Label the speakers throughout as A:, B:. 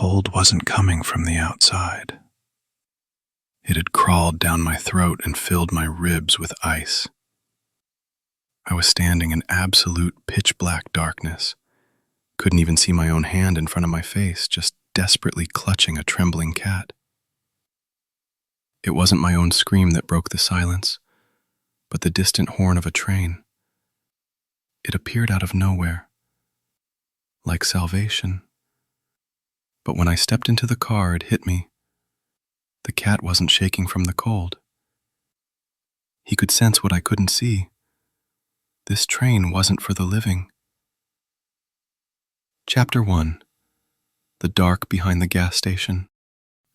A: cold wasn't coming from the outside. It had crawled down my throat and filled my ribs with ice. I was standing in absolute pitch-black darkness. Couldn't even see my own hand in front of my face, just desperately clutching a trembling cat. It wasn't my own scream that broke the silence, but the distant horn of a train. It appeared out of nowhere, like salvation. But when I stepped into the car, it hit me. The cat wasn't shaking from the cold. He could sense what I couldn't see. This train wasn't for the living. Chapter 1. The dark behind the gas station.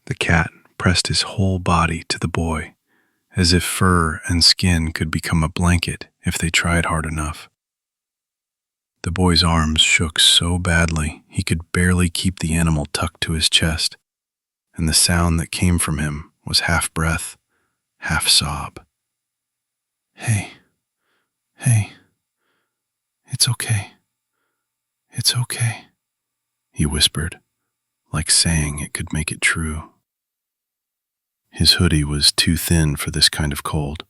A: The cat pressed his whole body to the boy, as if fur and skin could become a blanket if they tried hard enough. The boy's arms shook so badly he could barely keep the animal tucked to his chest, and the sound that came from him was half breath, half sob. Hey, it's okay. It's okay, he whispered, like saying it could make it true. His hoodie was too thin for this kind of cold.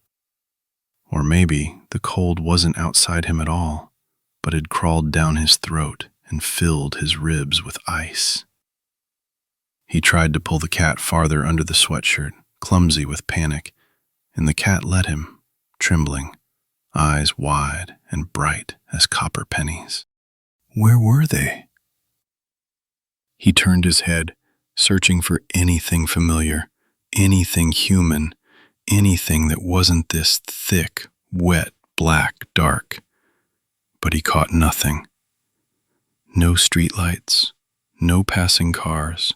A: Or maybe the cold wasn't outside him at all, but had crawled down his throat and filled his ribs with ice. He tried to pull the cat farther under the sweatshirt, clumsy with panic, and the cat let him, trembling, eyes wide and bright as copper pennies. Where were they? He turned his head, searching for anything familiar, anything human, anything that wasn't this thick, wet, black dark. But he caught nothing. No streetlights, no passing cars,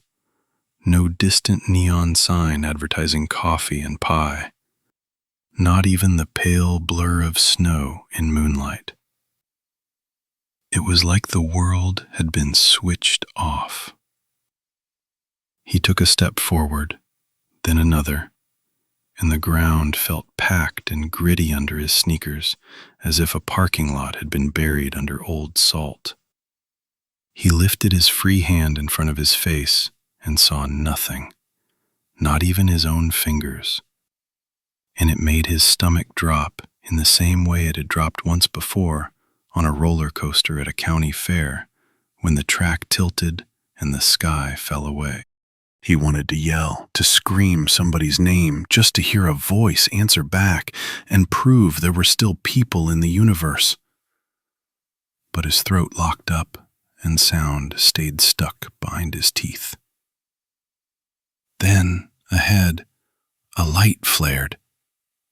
A: no distant neon sign advertising coffee and pie. Not even the pale blur of snow in moonlight. It was like the world had been switched off. He took a step forward, then another, and the ground felt packed and gritty under his sneakers, as if a parking lot had been buried under old salt. He lifted his free hand in front of his face and saw nothing, not even his own fingers. And it made his stomach drop in the same way it had dropped once before on a roller coaster at a county fair when the track tilted and the sky fell away. He wanted to yell, to scream somebody's name, just to hear a voice answer back and prove there were still people in the universe. But his throat locked up and sound stayed stuck behind his teeth. Then, ahead, a light flared.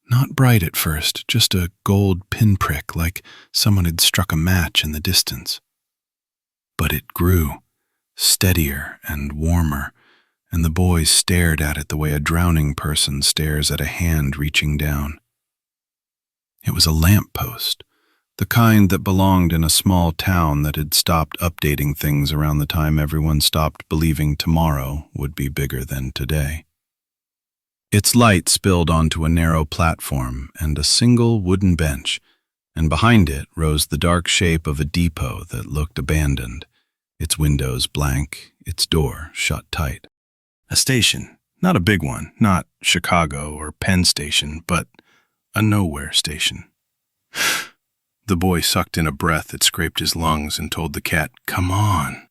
A: Not bright at first, just a gold pinprick like someone had struck a match in the distance. But it grew, steadier and warmer, and the boys stared at it the way a drowning person stares at a hand reaching down. It was a lamppost, the kind that belonged in a small town that had stopped updating things around the time everyone stopped believing tomorrow would be bigger than today. Its light spilled onto a narrow platform and a single wooden bench, and behind it rose the dark shape of a depot that looked abandoned, its windows blank, its door shut tight. A station, not a big one, not Chicago or Penn Station, but a nowhere station. The boy sucked in a breath that scraped his lungs and told the cat, "Come on,"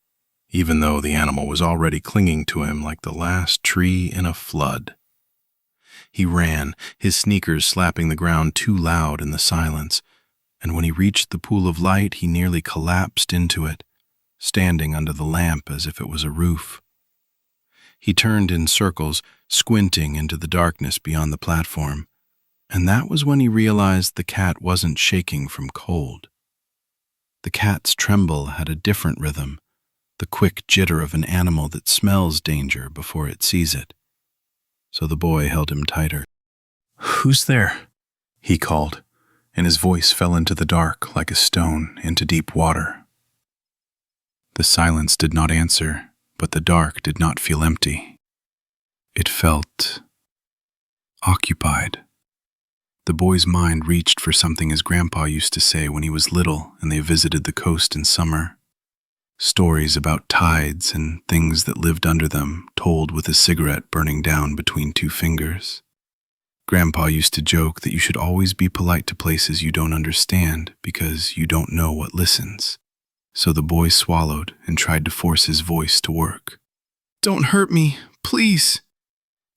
A: even though the animal was already clinging to him like the last tree in a flood. He ran, his sneakers slapping the ground too loud in the silence, and when he reached the pool of light, he nearly collapsed into it, standing under the lamp as if it was a roof. He turned in circles, squinting into the darkness beyond the platform, and that was when he realized the cat wasn't shaking from cold. The cat's tremble had a different rhythm, the quick jitter of an animal that smells danger before it sees it. So the boy held him tighter. "Who's there?" he called, and his voice fell into the dark like a stone into deep water. The silence did not answer, but the dark did not feel empty. It felt occupied. The boy's mind reached for something his grandpa used to say when he was little and they visited the coast in summer. stories about tides and things that lived under them, told with a cigarette burning down between two fingers. Grandpa used to joke that you should always be polite to places you don't understand because you don't know what listens. So the boy swallowed and tried to force his voice to work. "Don't hurt me, please,"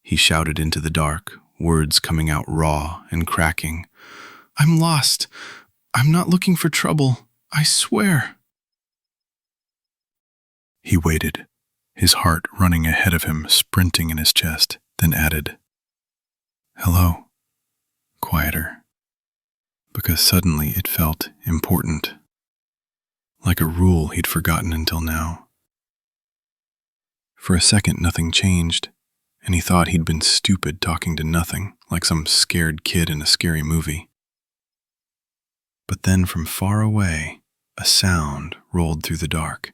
A: he shouted into the dark, words coming out raw and cracking. "I'm lost. I'm not looking for trouble, I swear." He waited, his heart running ahead of him, sprinting in his chest, then added, "Hello," quieter, because suddenly it felt important, like a rule he'd forgotten until now. For a second, nothing changed, and he thought he'd been stupid talking to nothing, like some scared kid in a scary movie. But then from far away, a sound rolled through the dark.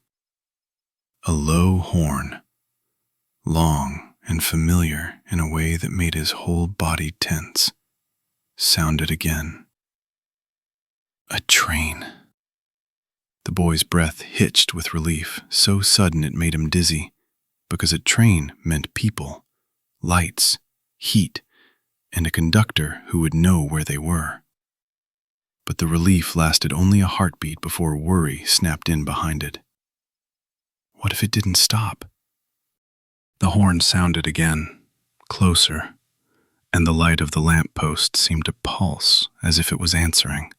A: A low horn, long and familiar in a way that made his whole body tense, sounded again. A train. The boy's breath hitched with relief, so sudden it made him dizzy, because a train meant people, lights, heat, and a conductor who would know where they were. But the relief lasted only a heartbeat before worry snapped in behind it. What if it didn't stop? The horn sounded again, closer, and the light of the lamppost seemed to pulse as if it was answering,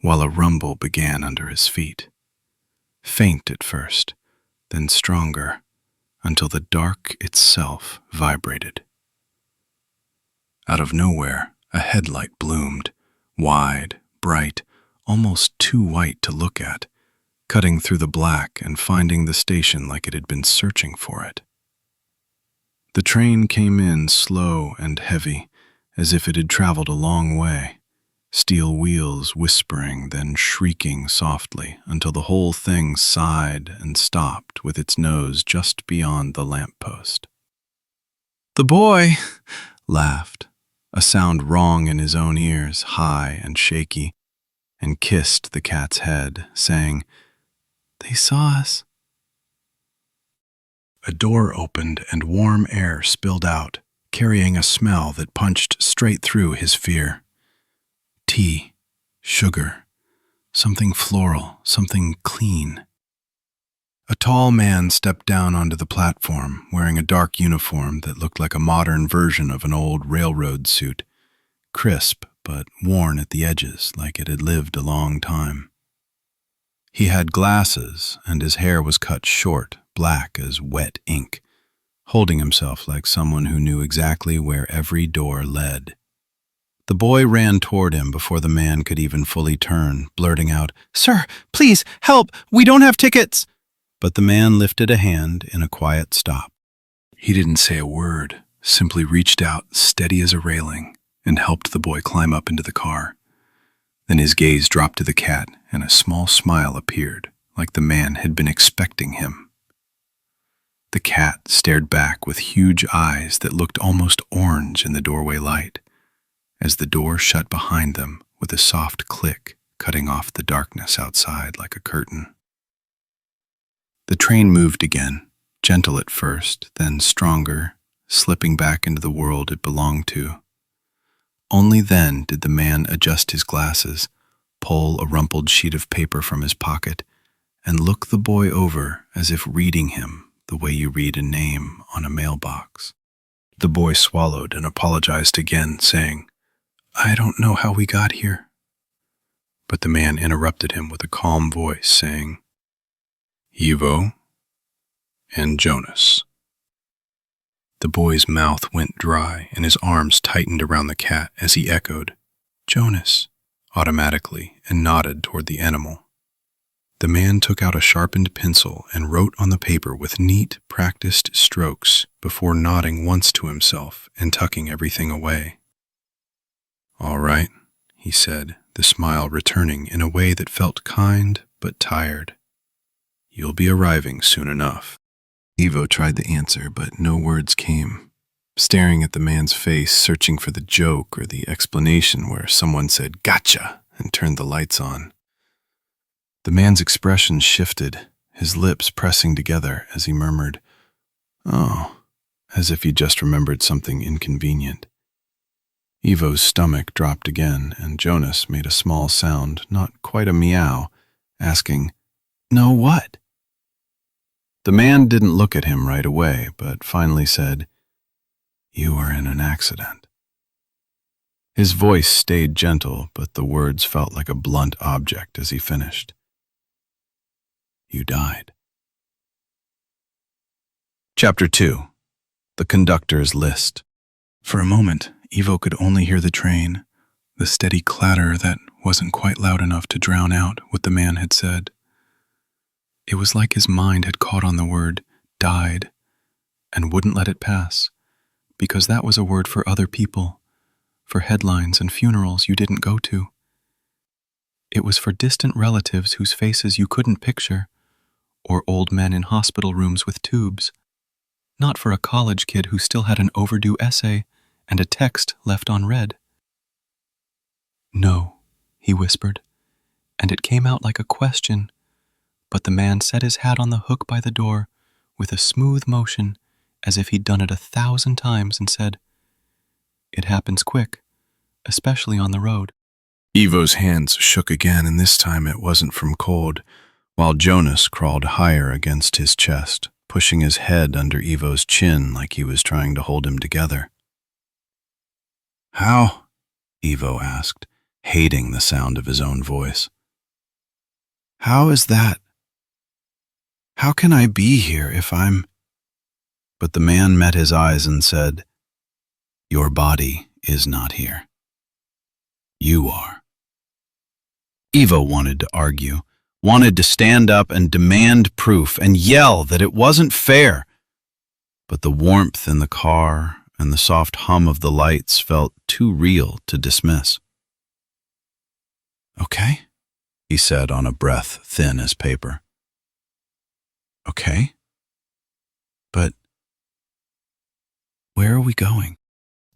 A: while a rumble began under his feet. Faint at first, then stronger, until the dark itself vibrated. Out of nowhere, a headlight bloomed, wide, bright, almost too white to look at, cutting through the black and finding the station like it had been searching for it. The train came in slow and heavy, as if it had traveled a long way, steel wheels whispering, then shrieking softly until the whole thing sighed and stopped with its nose just beyond the lamppost. The boy laughed, a sound wrong in his own ears, high and shaky, and kissed the cat's head, saying, "They saw us." A door opened and warm air spilled out, carrying a smell that punched straight through his fear. Tea, sugar, something floral, something clean. A tall man stepped down onto the platform, wearing a dark uniform that looked like a modern version of an old railroad suit, crisp but worn at the edges like it had lived a long time. He had glasses, and his hair was cut short, black as wet ink, holding himself like someone who knew exactly where every door led. The boy ran toward him before the man could even fully turn, blurting out, "Sir, please, help! We don't have tickets!" But the man lifted a hand in a quiet stop. He didn't say a word, simply reached out, steady as a railing, and helped the boy climb up into the car. Then his gaze dropped to the cat, and a small smile appeared, like the man had been expecting him. The cat stared back with huge eyes that looked almost orange in the doorway light, as the door shut behind them with a soft click, cutting off the darkness outside like a curtain. The train moved again, gentle at first, then stronger, slipping back into the world it belonged to. Only then did the man adjust his glasses, pull a rumpled sheet of paper from his pocket, and look the boy over as if reading him the way you read a name on a mailbox. The boy swallowed and apologized again, saying, "I don't know how we got here." But the man interrupted him with a calm voice, saying, "Ivo and Jonas." The boy's mouth went dry and his arms tightened around the cat as he echoed, "Jonas," automatically, and nodded toward the animal. The man took out a sharpened pencil and wrote on the paper with neat, practiced strokes before nodding once to himself and tucking everything away. "All right," he said, the smile returning in a way that felt kind but tired. "You'll be arriving soon enough." Ivo tried to answer, but no words came, staring at the man's face, searching for the joke or the explanation where someone said, "Gotcha," and turned the lights on. The man's expression shifted, his lips pressing together as he murmured, "Oh," as if he just remembered something inconvenient. Ivo's stomach dropped again, and Jonas made a small sound, not quite a meow, asking, "No what?" The man didn't look at him right away, but finally said, "You were in an accident." His voice stayed gentle, but the words felt like a blunt object as he finished. "You died." Chapter 2. The Conductor's List. For a moment, Ivo could only hear the train, the steady clatter that wasn't quite loud enough to drown out what the man had said. It was like his mind had caught on the word "died" and wouldn't let it pass, because that was a word for other people, for headlines and funerals you didn't go to. It was for distant relatives whose faces you couldn't picture, or old men in hospital rooms with tubes, not for a college kid who still had an overdue essay and a text left unread. "No," he whispered, and it came out like a question, but the man set his hat on the hook by the door with a smooth motion as if he'd done it 1,000 times and said, "It happens quick, especially on the road." Ivo's hands shook again, and this time it wasn't from cold, while Jonas crawled higher against his chest, pushing his head under Ivo's chin like he was trying to hold him together. "How?" Ivo asked, hating the sound of his own voice. "How is that? How can I be here if I'm—" But the man met his eyes and said, "Your body is not here. You are." Ivo wanted to argue, wanted to stand up and demand proof and yell that it wasn't fair. But the warmth in the car and the soft hum of the lights felt too real to dismiss. "Okay," he said on a breath thin as paper. "Okay, but where are we going?"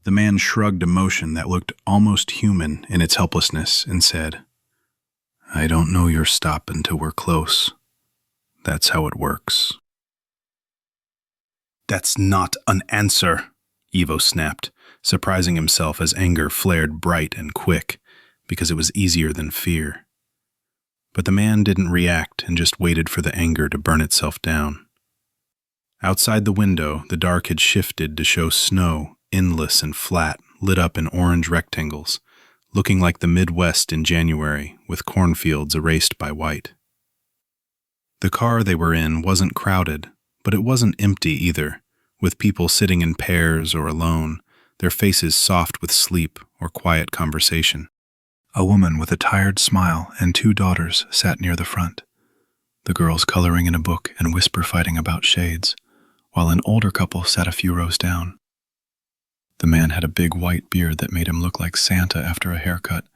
A: The man shrugged a motion that looked almost human in its helplessness and said, "I don't know your stop until we're close. That's how it works." "That's not an answer," Ivo snapped, surprising himself as anger flared bright and quick, because it was easier than fear. But the man didn't react and just waited for the anger to burn itself down. Outside the window, the dark had shifted to show snow, endless and flat, lit up in orange rectangles, looking like the Midwest in January, with cornfields erased by white. The car they were in wasn't crowded, but it wasn't empty either, with people sitting in pairs or alone, their faces soft with sleep or quiet conversation. A woman with a tired smile and 2 daughters sat near the front, the girls coloring in a book and whisper fighting about shades, while an older couple sat a few rows down. The man had a big white beard that made him look like Santa after a haircut,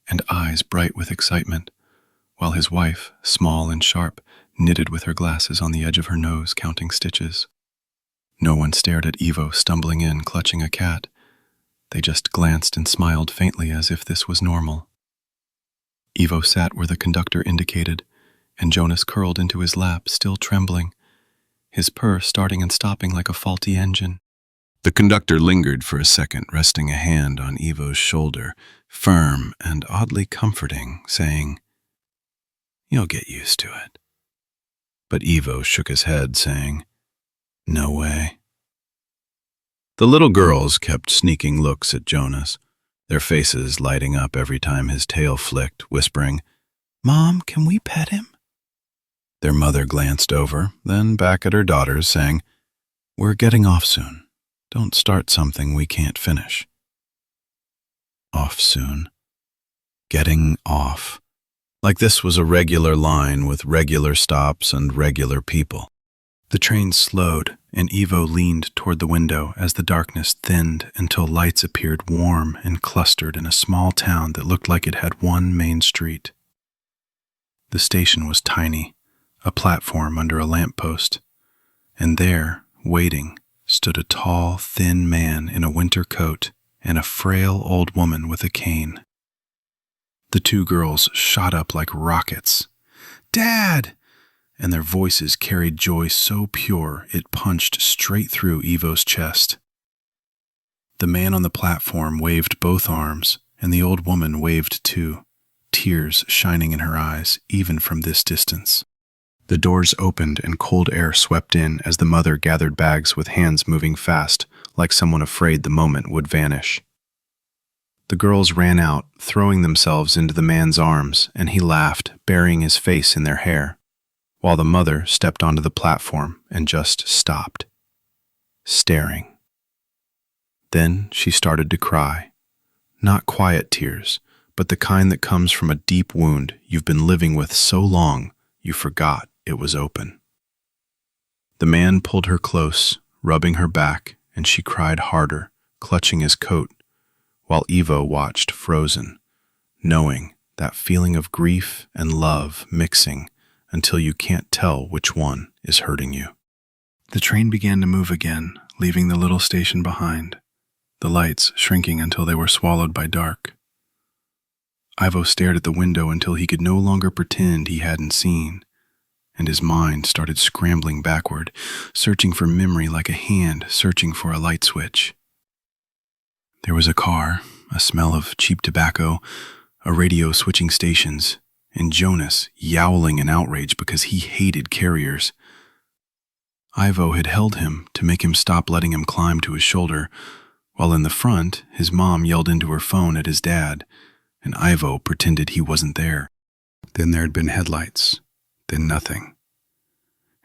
A: and eyes bright with excitement, while his wife, small and sharp, knitted with her glasses on the edge of her nose, counting stitches. No one stared at Ivo stumbling in, clutching a cat. They just glanced and smiled faintly as if this was normal. Ivo sat where the conductor indicated, and Jonas curled into his lap, still trembling, his purr starting and stopping like a faulty engine. The conductor lingered for a second, resting a hand on Ivo's shoulder, firm and oddly comforting, saying, "You'll get used to it." But Ivo shook his head, saying, "No way." The little girls kept sneaking looks at Jonas, their faces lighting up every time his tail flicked, whispering, "Mom, can we pet him?" Their mother glanced over, then back at her daughters, saying, "We're getting off soon. Don't start something we can't finish." Off soon. Getting off. Like this was a regular line with regular stops and regular people. The train slowed, and Ivo leaned toward the window as the darkness thinned until lights appeared warm and clustered in a small town that looked like it had one main street. The station was tiny, a platform under a lamppost, and there, waiting, stood a tall, thin man in a winter coat and a frail old woman with a cane. The 2 girls shot up like rockets. "Dad!" and their voices carried joy so pure it punched straight through Ivo's chest. The man on the platform waved both arms, and the old woman waved too, tears shining in her eyes, even from this distance. The doors opened and cold air swept in as the mother gathered bags with hands moving fast, like someone afraid the moment would vanish. The girls ran out, throwing themselves into the man's arms, and he laughed, burying his face in their hair, while the mother stepped onto the platform and just stopped, staring. Then she started to cry. Not quiet tears, but the kind that comes from a deep wound you've been living with so long you forgot it was open. The man pulled her close, rubbing her back, and she cried harder, clutching his coat, while Ivo watched frozen, knowing that feeling of grief and love mixing until you can't tell which one is hurting you. The train began to move again, leaving the little station behind, the lights shrinking until they were swallowed by dark. Ivo stared at the window until he could no longer pretend he hadn't seen, and his mind started scrambling backward, searching for memory like a hand searching for a light switch. There was a car, a smell of cheap tobacco, a radio switching stations, and Jonas yowling in outrage because he hated carriers. Ivo had held him to make him stop letting him climb to his shoulder, while in the front, his mom yelled into her phone at his dad, and Ivo pretended he wasn't there. Then there had been headlights, then nothing.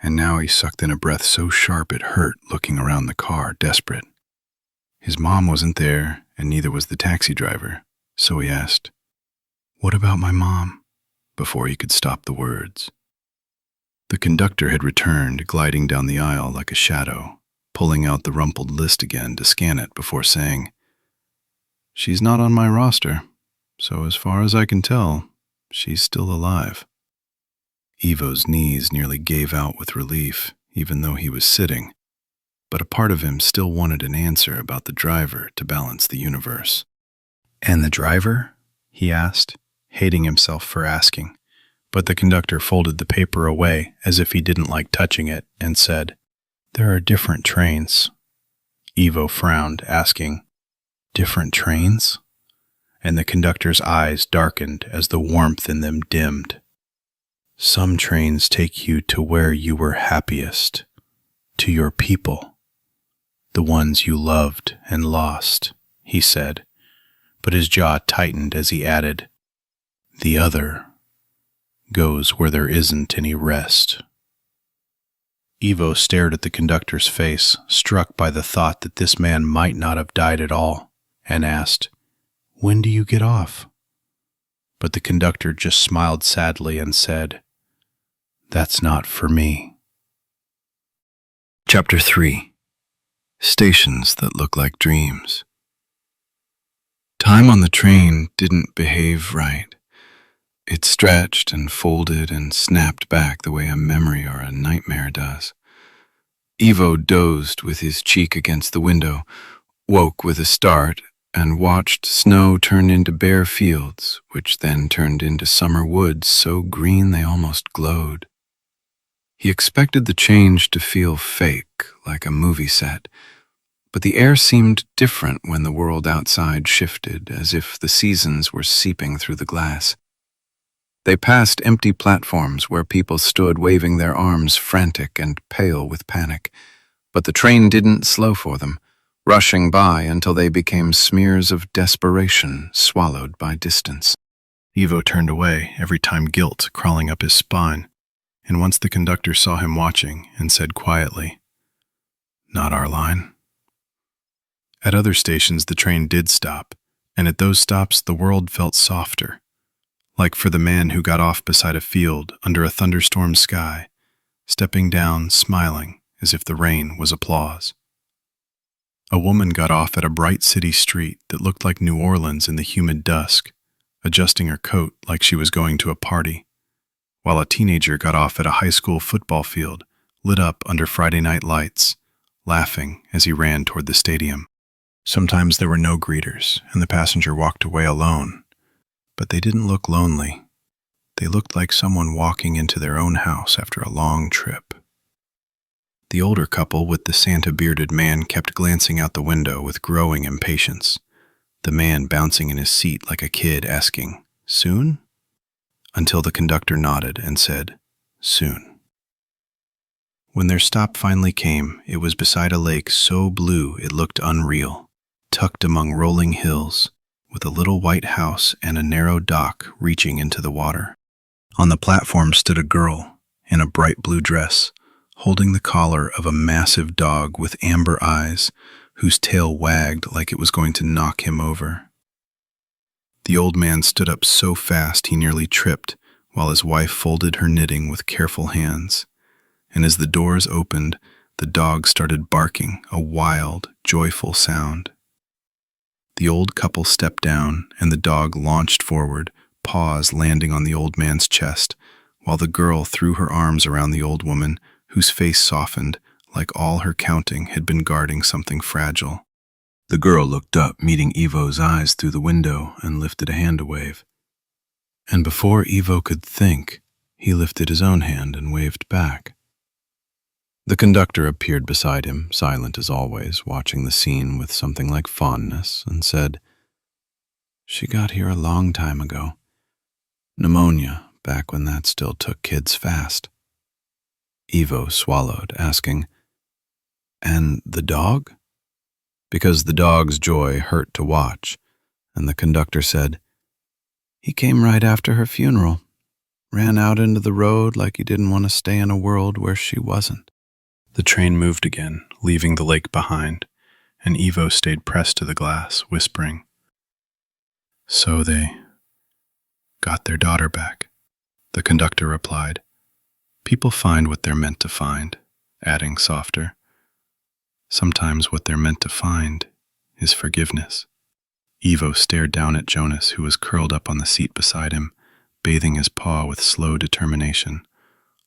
A: And now he sucked in a breath so sharp it hurt, looking around the car, desperate. His mom wasn't there, and neither was the taxi driver, so he asked, "What about my mom?" before he could stop the words. The conductor had returned, gliding down the aisle like a shadow, pulling out the rumpled list again to scan it before saying, "She's not on my roster, so as far as I can tell, she's still alive." Ivo's knees nearly gave out with relief, even though he was sitting, but a part of him still wanted an answer about the driver to balance the universe. "And the driver?" he asked, hating himself for asking, but the conductor folded the paper away as if he didn't like touching it and said, "There are different trains." Ivo frowned, asking, "Different trains?" And the conductor's eyes darkened as the warmth in them dimmed. "Some trains take you to where you were happiest, to your people, the ones you loved and lost," he said, but his jaw tightened as he added, "The other goes where there isn't any rest." Ivo stared at the conductor's face, struck by the thought that this man might not have died at all, and asked, "When do you get off?" But the conductor just smiled sadly and said, "That's not for me." Chapter 3. Stations that look like dreams. Time on the train didn't behave right. It stretched and folded and snapped back the way a memory or a nightmare does. Ivo dozed with his cheek against the window, woke with a start, and watched snow turn into bare fields, which then turned into summer woods so green they almost glowed. He expected the change to feel fake, like a movie set, but the air seemed different when the world outside shifted, as if the seasons were seeping through the glass. They passed empty platforms where people stood waving their arms, frantic and pale with panic, but the train didn't slow for them, rushing by until they became smears of desperation swallowed by distance. Ivo turned away, every time guilt crawling up his spine, and once the conductor saw him watching and said quietly, "Not our line." At other stations the train did stop, and at those stops the world felt softer, like for the man who got off beside a field under a thunderstorm sky, stepping down, smiling as if the rain was applause. A woman got off at a bright city street that looked like New Orleans in the humid dusk, adjusting her coat like she was going to a party, while a teenager got off at a high school football field lit up under Friday night lights, laughing as he ran toward the stadium. Sometimes there were no greeters, and the passenger walked away alone, but they didn't look lonely. They looked like someone walking into their own house after a long trip. The older couple with the Santa-bearded man kept glancing out the window with growing impatience, the man bouncing in his seat like a kid asking, "Soon?" until the conductor nodded and said, "Soon." When their stop finally came, it was beside a lake so blue it looked unreal, tucked among rolling hills, with a little white house and a narrow dock reaching into the water. On the platform stood a girl in a bright blue dress, holding the collar of a massive dog with amber eyes, whose tail wagged like it was going to knock him over. The old man stood up so fast he nearly tripped, while his wife folded her knitting with careful hands. And as the doors opened, the dog started barking, a wild, joyful sound. The old couple stepped down, and the dog launched forward, paws landing on the old man's chest, while the girl threw her arms around the old woman, whose face softened, like all her counting had been guarding something fragile. The girl looked up, meeting Ivo's eyes through the window, and lifted a hand to wave. And before Ivo could think, he lifted his own hand and waved back. The conductor appeared beside him, silent as always, watching the scene with something like fondness, and said, "She got here a long time ago. Pneumonia, back when that still took kids fast." Ivo swallowed, asking, "And the dog?" Because the dog's joy hurt to watch, and the conductor said, "He came right after her funeral, ran out into the road like he didn't want to stay in a world where she wasn't." The train moved again, leaving the lake behind, and Ivo stayed pressed to the glass, whispering, "So they got their daughter back." The conductor replied, "People find what they're meant to find," adding softer, "Sometimes what they're meant to find is forgiveness." Ivo stared down at Jonas, who was curled up on the seat beside him, bathing his paw with slow determination,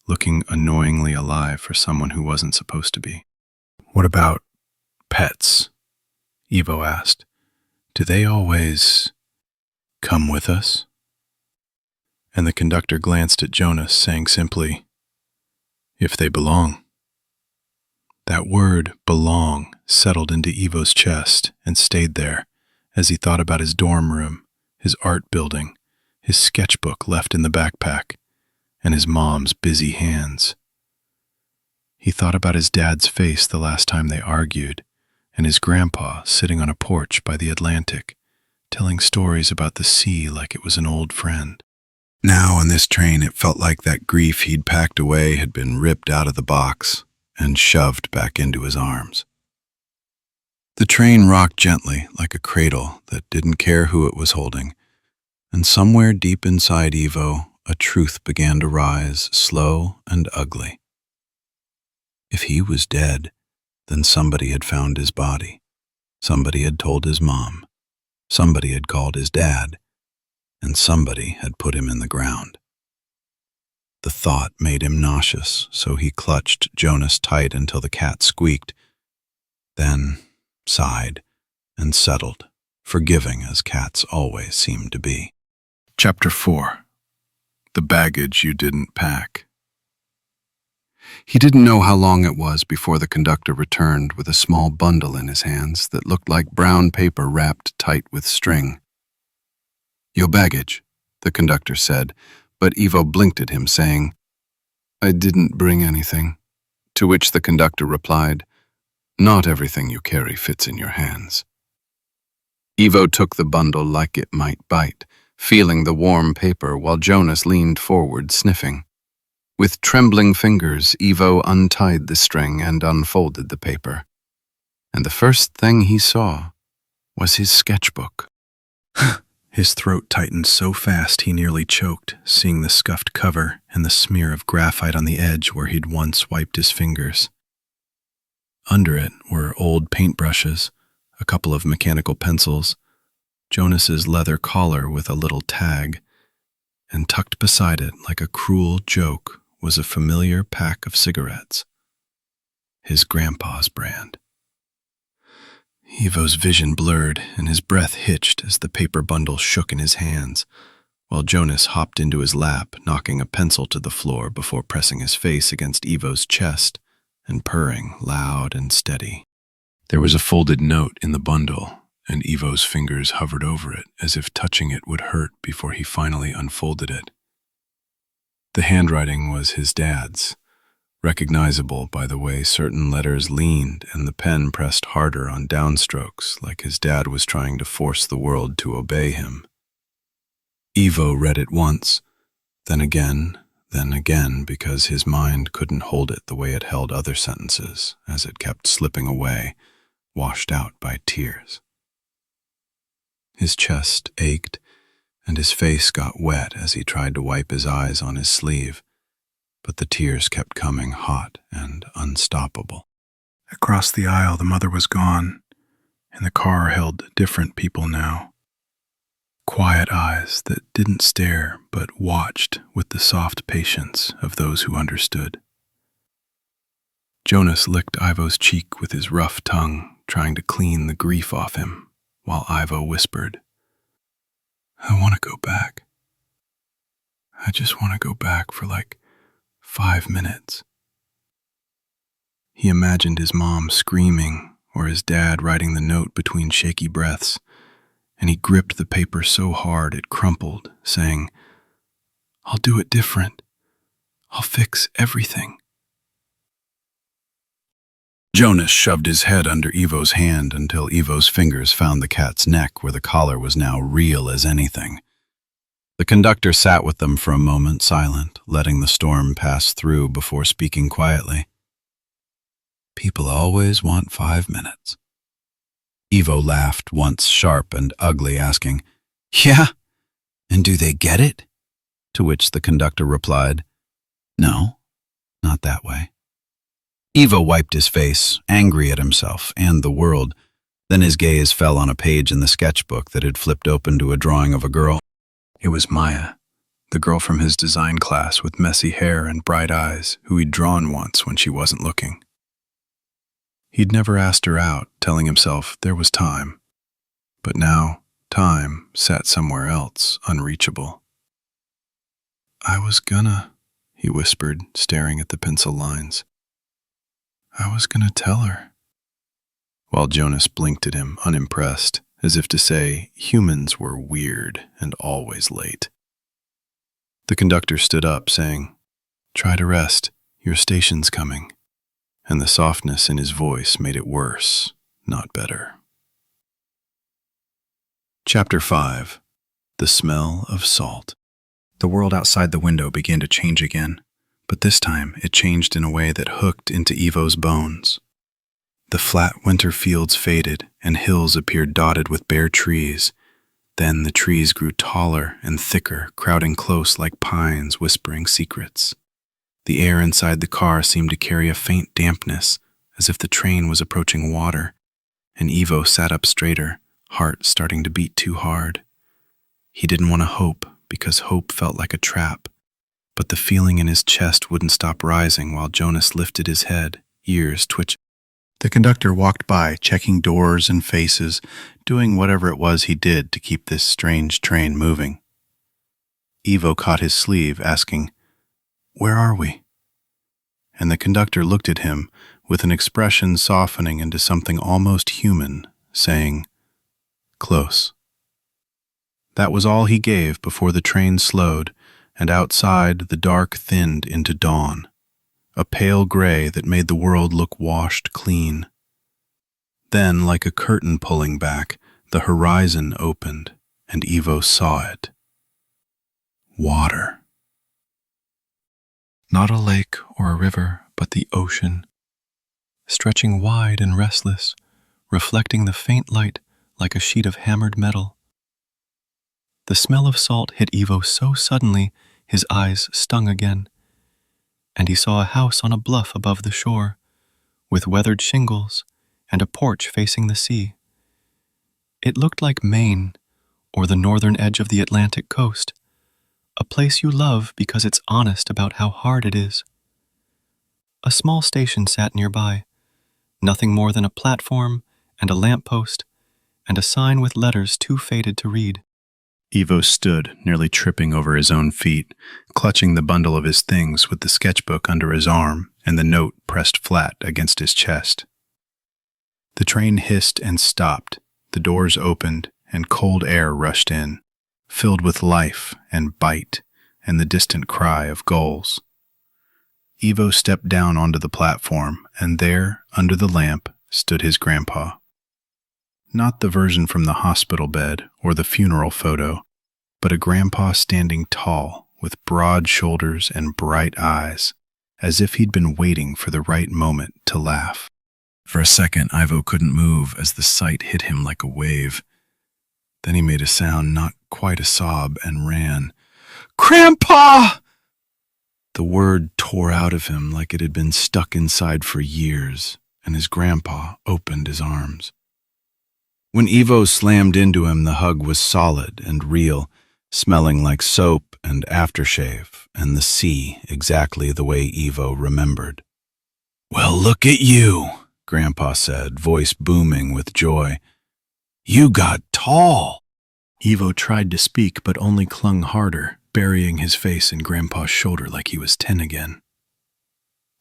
A: looking annoyingly alive for someone who wasn't supposed to be. "What about pets?" Ivo asked. "Do they always come with us?" And the conductor glanced at Jonas, saying simply, "If they belong." That word, belong, settled into Ivo's chest and stayed there as he thought about his dorm room, his art building, his sketchbook left in the backpack, and his mom's busy hands. He thought about his dad's face the last time they argued, and his grandpa sitting on a porch by the Atlantic, telling stories about the sea like it was an old friend. Now on this train it felt like that grief he'd packed away had been ripped out of the box and shoved back into his arms. The train rocked gently like a cradle that didn't care who it was holding, and somewhere deep inside Ivo, a truth began to rise, slow and ugly. If he was dead, then somebody had found his body. Somebody had told his mom. Somebody had called his dad. And somebody had put him in the ground. The thought made him nauseous, so he clutched Jonas tight until the cat squeaked, then sighed and settled, forgiving as cats always seem to be. Chapter 4. The Baggage You Didn't Pack. He didn't know how long it was before the conductor returned with a small bundle in his hands that looked like brown paper wrapped tight with string. "Your baggage," the conductor said, but Ivo blinked at him, saying, "I didn't bring anything," to which the conductor replied, "Not everything you carry fits in your hands." Ivo took the bundle like it might bite, feeling the warm paper while Jonas leaned forward, sniffing. With trembling fingers, Ivo untied the string and unfolded the paper. And the first thing he saw was his sketchbook. His throat tightened so fast he nearly choked, seeing the scuffed cover and the smear of graphite on the edge where he'd once wiped his fingers. Under it were old paintbrushes, a couple of mechanical pencils, Jonas's leather collar with a little tag, and tucked beside it like a cruel joke was a familiar pack of cigarettes. His grandpa's brand. Ivo's vision blurred and his breath hitched as the paper bundle shook in his hands, while Jonas hopped into his lap, knocking a pencil to the floor before pressing his face against Ivo's chest and purring loud and steady. There was a folded note in the bundle, and Ivo's fingers hovered over it as if touching it would hurt before he finally unfolded it. The handwriting was his dad's, recognizable by the way certain letters leaned and the pen pressed harder on downstrokes, like his dad was trying to force the world to obey him. Ivo read it once, then again, because his mind couldn't hold it the way it held other sentences, as it kept slipping away, washed out by tears. His chest ached, and his face got wet as he tried to wipe his eyes on his sleeve, but the tears kept coming hot and unstoppable. Across the aisle, the mother was gone, and the car held different people now. Quiet eyes that didn't stare but watched with the soft patience of those who understood. Jonas licked Ivo's cheek with his rough tongue, trying to clean the grief off him, while Ivo whispered, "I want to go back. I just want to go back for like 5 minutes." He imagined his mom screaming or his dad writing the note between shaky breaths, and he gripped the paper so hard it crumpled, saying, "I'll do it different. I'll fix everything." Jonas shoved his head under Ivo's hand until Ivo's fingers found the cat's neck where the collar was now real as anything. The conductor sat with them for a moment, silent, letting the storm pass through before speaking quietly. "People always want 5 minutes." Ivo laughed, once sharp and ugly, asking, "Yeah? And do they get it?" To which the conductor replied, "No, not that way." Ivo wiped his face, angry at himself and the world. Then his gaze fell on a page in the sketchbook that had flipped open to a drawing of a girl. It was Maya, the girl from his design class with messy hair and bright eyes, who he'd drawn once when she wasn't looking. He'd never asked her out, telling himself there was time. But now, time sat somewhere else, unreachable. "I was gonna," he whispered, staring at the pencil lines. "I was gonna tell her." While Jonas blinked at him, unimpressed, as if to say humans were weird and always late. The conductor stood up, saying, "Try to rest. Your station's coming." And the softness in his voice made it worse, not better. Chapter 5. The Smell of Salt. The world outside the window began to change again, but this time it changed in a way that hooked into Ivo's bones. The flat winter fields faded, and hills appeared dotted with bare trees. Then the trees grew taller and thicker, crowding close like pines whispering secrets. The air inside the car seemed to carry a faint dampness, as if the train was approaching water, and Ivo sat up straighter, heart starting to beat too hard. He didn't want to hope, because hope felt like a trap, but the feeling in his chest wouldn't stop rising while Jonas lifted his head, ears twitching. The conductor walked by, checking doors and faces, doing whatever it was he did to keep this strange train moving. Ivo caught his sleeve, asking, "Where are we?" And the conductor looked at him with an expression softening into something almost human, saying, "Close." That was all he gave before the train slowed, and outside the dark thinned into dawn, a pale gray that made the world look washed clean. Then, like a curtain pulling back, the horizon opened, and Ivo saw it. Water. Not a lake or a river, but the ocean, stretching wide and restless, reflecting the faint light like a sheet of hammered metal. The smell of salt hit Ivo so suddenly his eyes stung again, and he saw a house on a bluff above the shore, with weathered shingles and a porch facing the sea. It looked like Maine, or the northern edge of the Atlantic coast, a place you love because it's honest about how hard it is. A small station sat nearby, nothing more than a platform and a lamppost and a sign with letters too faded to read. Ivo stood, nearly tripping over his own feet, clutching the bundle of his things with the sketchbook under his arm and the note pressed flat against his chest. The train hissed and stopped, the doors opened, and cold air rushed in, filled with life and bite and the distant cry of gulls. Ivo stepped down onto the platform, and there, under the lamp, stood his grandpa. Not the version from the hospital bed or the funeral photo, but a grandpa standing tall, with broad shoulders and bright eyes, as if he'd been waiting for the right moment to laugh. For a second, Ivo couldn't move as the sight hit him like a wave. Then he made a sound not quite a sob and ran. "Grandpa!" The word tore out of him like it had been stuck inside for years, and his grandpa opened his arms. When Ivo slammed into him, the hug was solid and real, smelling like soap and aftershave, and the sea exactly the way Ivo remembered. "Well, look at you," Grandpa said, voice booming with joy. "You got tall." Ivo tried to speak, but only clung harder, burying his face in Grandpa's shoulder like he was 10 again.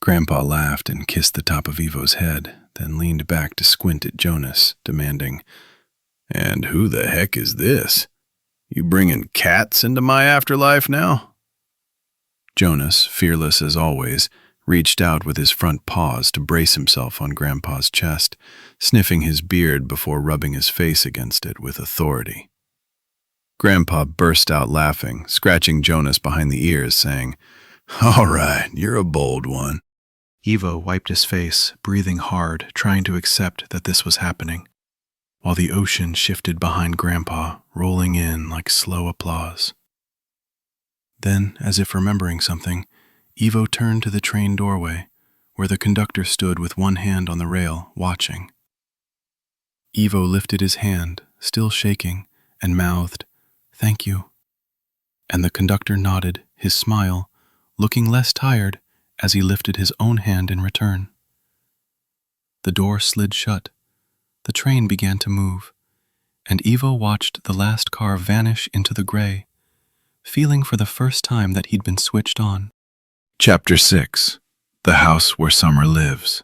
A: Grandpa laughed and kissed the top of Ivo's head, then leaned back to squint at Jonas, demanding, "And who the heck is this? You bringing cats into my afterlife now?" Jonas, fearless as always, reached out with his front paws to brace himself on Grandpa's chest, sniffing his beard before rubbing his face against it with authority. Grandpa burst out laughing, scratching Jonas behind the ears, saying, "All right, you're a bold one." Ivo wiped his face, breathing hard, trying to accept that this was happening, while the ocean shifted behind Grandpa, rolling in like slow applause. Then, as if remembering something, Ivo turned to the train doorway, where the conductor stood with one hand on the rail, watching. Ivo lifted his hand, still shaking, and mouthed, "Thank you." And the conductor nodded, his smile, looking less tired as he lifted his own hand in return. The door slid shut. The train began to move, and Ivo watched the last car vanish into the gray, feeling for the first time that he'd been switched on. Chapter 6. The House Where Summer Lives.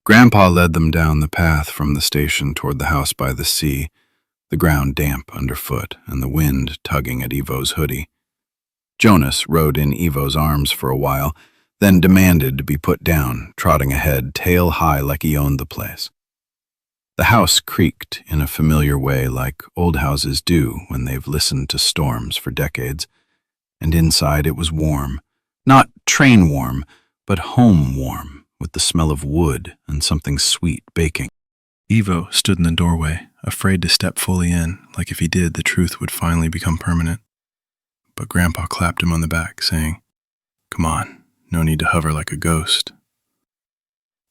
A: Grandpa led them down the path from the station toward the house by the sea, the ground damp underfoot and the wind tugging at Ivo's hoodie. Jonas rode in Ivo's arms for a while, then demanded to be put down, trotting ahead, tail high like he owned the place. The house creaked in a familiar way like old houses do when they've listened to storms for decades, and inside it was warm, not train warm, but home warm, with the smell of wood and something sweet baking. Ivo stood in the doorway, afraid to step fully in, like if he did, the truth would finally become permanent. But Grandpa clapped him on the back, saying, "Come on, no need to hover like a ghost."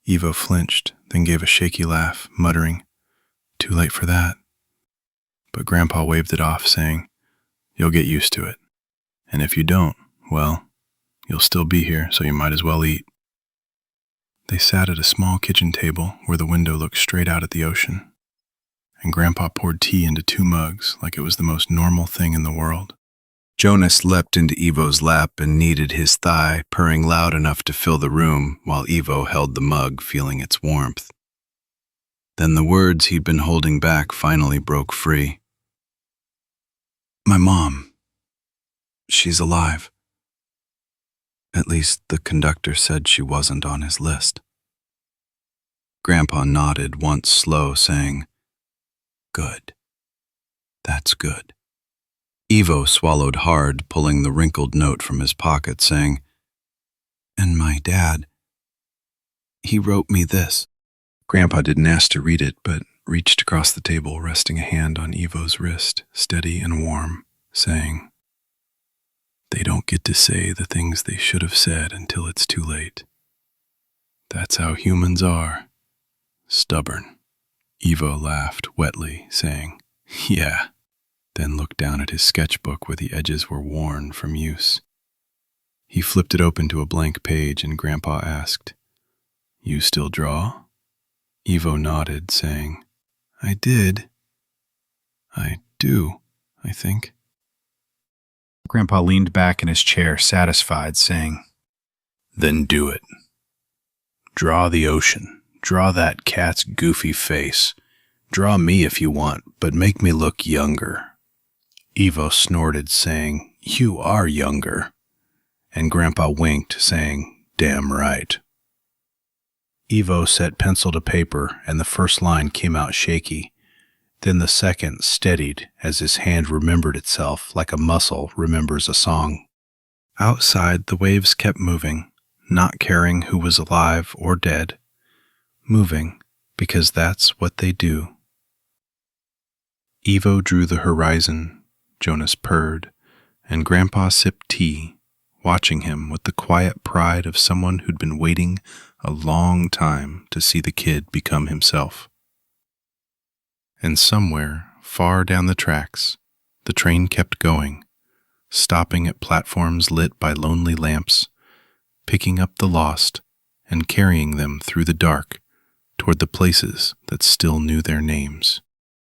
A: Ivo flinched, then gave a shaky laugh, muttering, "Too late for that." But Grandpa waved it off, saying, "You'll get used to it. And if you don't, well, you'll still be here, so you might as well eat." They sat at a small kitchen table where the window looked straight out at the ocean, and Grandpa poured tea into 2 mugs like it was the most normal thing in the world. Jonas leapt into Ivo's lap and kneaded his thigh, purring loud enough to fill the room while Ivo held the mug, feeling its warmth. Then the words he'd been holding back finally broke free. "My mom. She's alive. At least the conductor said she wasn't on his list." Grandpa nodded, once slow, saying, "Good. That's good." Ivo swallowed hard, pulling the wrinkled note from his pocket, saying, "And my dad, he wrote me this." Grandpa didn't ask to read it, but reached across the table, resting a hand on Ivo's wrist, steady and warm, saying, "They don't get to say the things they should have said until it's too late. That's how humans are. Stubborn." Ivo laughed wetly, saying, "Yeah," then looked down at his sketchbook where the edges were worn from use. He flipped it open to a blank page, and Grandpa asked, "You still draw?" Ivo nodded, saying, "I did. I do." I think.
B: Grandpa leaned back in his chair, satisfied, saying,
A: Then do it. Draw the ocean. Draw that cat's goofy face. Draw me if you want, but make me look younger. Evo snorted, saying, You are younger. And Grandpa winked, saying, Damn right. Evo set pencil to paper, and the first line came out shaky. Then the second steadied as his hand remembered itself like a muscle remembers a song. Outside, the waves kept moving, not caring who was alive or dead. Moving, because that's what they do. Evo drew the horizon, Jonas purred, and Grandpa sipped tea, watching him with the quiet pride of someone who'd been waiting a long time to see the kid become himself. And somewhere, far down the tracks, the train kept going, stopping at platforms lit by lonely lamps, picking up the lost and carrying them through the dark toward the places that still knew their names.